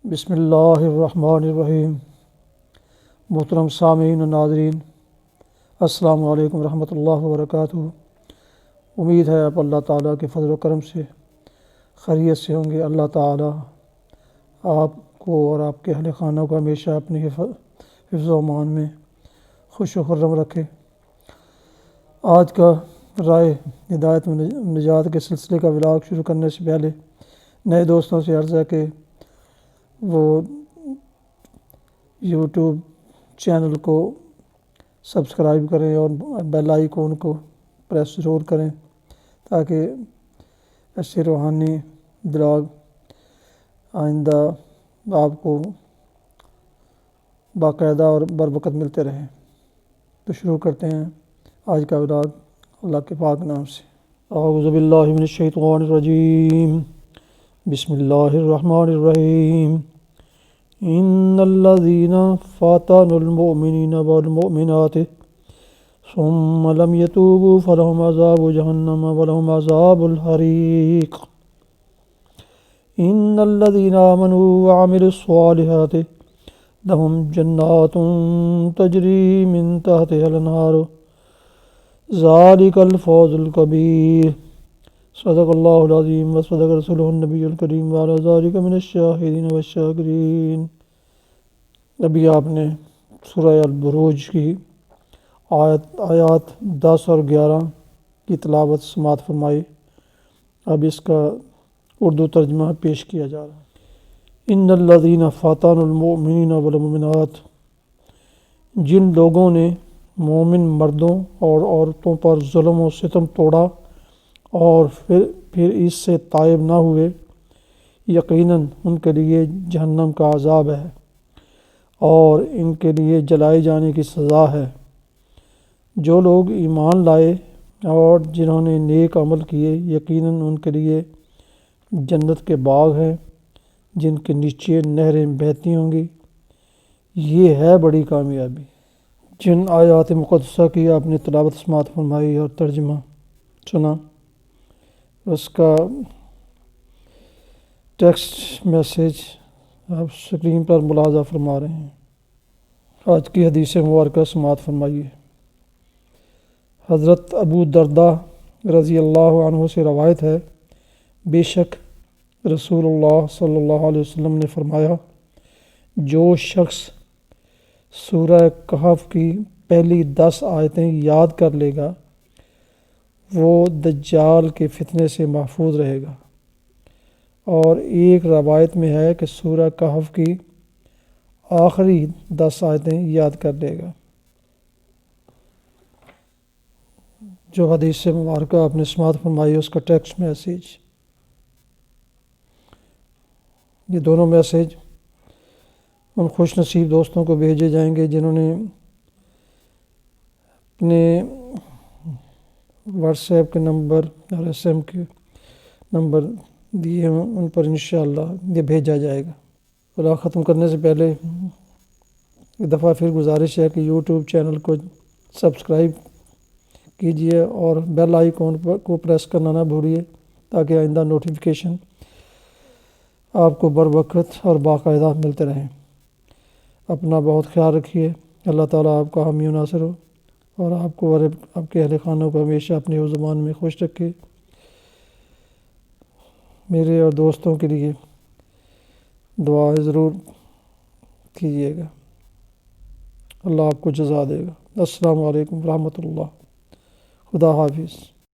بسم اللہ الرحمن الرحیم۔ محترم سامعین و ناظرین، السلام علیکم ورحمۃ اللہ وبرکاتہ۔ امید ہے آپ اللہ تعالیٰ کے فضل و کرم سے خیریت سے ہوں گے۔ اللہ تعالیٰ آپ کو اور آپ کے اہل خانہ کو ہمیشہ اپنی حفظ و امان میں خوش و خرم رکھے۔ آج کا رائے ہدایت و نجات کے سلسلے کا ولاگ شروع کرنے سے پہلے نئے دوستوں سے عرض ہے کہ وہ یوٹیوب چینل کو سبسکرائب کریں اور بیل آئیکن کو پریس ضرور کریں تاکہ ایسے روحانی ولاگ آئندہ آپ کو باقاعدہ اور بروقت ملتے رہیں۔ تو شروع کرتے ہیں آج کا ولاگ اللہ کے پاک نام سے۔ اعوذ باللہ من الشیطان الرجیم، بسم اللہ الرحمن الرحیم۔ ان الذین فتنوا المؤمنین والمؤمنات ثم لم يتوبوا فلهم عذاب جہنم ولهم عذاب الحریق۔ ان الذین آمنوا وعملوا الصالحات لهم جنات تجری من تحتها الانہار ذلک الفوز الکبیر۔ صدق اللہ العظیم و صدق رسولہ النبی الکریم وعلی ذلک من الشاہدین والشاکرین۔ ابھی آپ نے سورہ البروج کی آیات 10 اور 11 کی تلاوت سماعت فرمائی۔ اب اس کا اردو ترجمہ پیش کیا جا رہا ہے۔ ان الذین فتنوا المؤمنین والمؤمنات، جن لوگوں نے مومن مردوں اور عورتوں پر ظلم و ستم توڑا اور پھر اس سے تائب نہ ہوئے، یقیناً ان کے لیے جہنم کا عذاب ہے اور ان کے لیے جلائے جانے کی سزا ہے۔ جو لوگ ایمان لائے اور جنہوں نے نیک عمل کیے، یقیناً ان کے لیے جنت کے باغ ہیں جن کے نیچے نہریں بہتی ہوں گی۔ یہ ہے بڑی کامیابی۔ جن آیات مقدسہ کی آپ نے تلاوت سماعت فرمائی اور ترجمہ سنا، اس کا ٹیکسٹ میسیج آپ اسکرین پر ملاحظہ فرما رہے ہیں۔ آج کی حدیث مبارکہ سماعت فرمائیے۔ حضرت ابو درداء رضی اللہ عنہ سے روایت ہے، بے شک رسول اللہ صلی اللہ علیہ وسلم نے فرمایا، جو شخص سورہ کہف کی پہلی 10 آیتیں یاد کر لے گا وہ دجال کے فتنے سے محفوظ رہے گا۔ اور ایک روایت میں ہے کہ سورہ کہف کی آخری 10 آیتیں یاد کر لے گا۔ جو حدیث مبارکہ آپ نے سماعت فرمائی اس کا ٹیکسٹ میسیج، یہ دونوں میسیج ان خوش نصیب دوستوں کو بھیجے جائیں گے جنہوں نے اپنے واٹس ایپ کے نمبر اور ایس ایم کے نمبر دیے ہیں، ان پر انشاءاللہ یہ بھیجا جائے گا۔ اور ختم کرنے سے پہلے ایک دفعہ پھر گزارش ہے کہ یوٹیوب چینل کو سبسکرائب کیجیے اور بیل آئیکن کو پریس کرنا نہ بھولیے تاکہ آئندہ نوٹیفیکیشن آپ کو بروقت اور باقاعدہ ملتے رہیں۔ اپنا بہت خیال رکھیے۔ اللہ تعالیٰ آپ کا حامی و ناصر ہو اور آپ کو اور آپ کے اہل خانہ کو ہمیشہ اپنے زبان میں خوش رکھے۔ میرے اور دوستوں کے لیے دعائیں ضرور کیجیے گا۔ اللہ آپ کو جزا دے گا۔ السلام علیکم ورحمۃ اللہ۔ خدا حافظ۔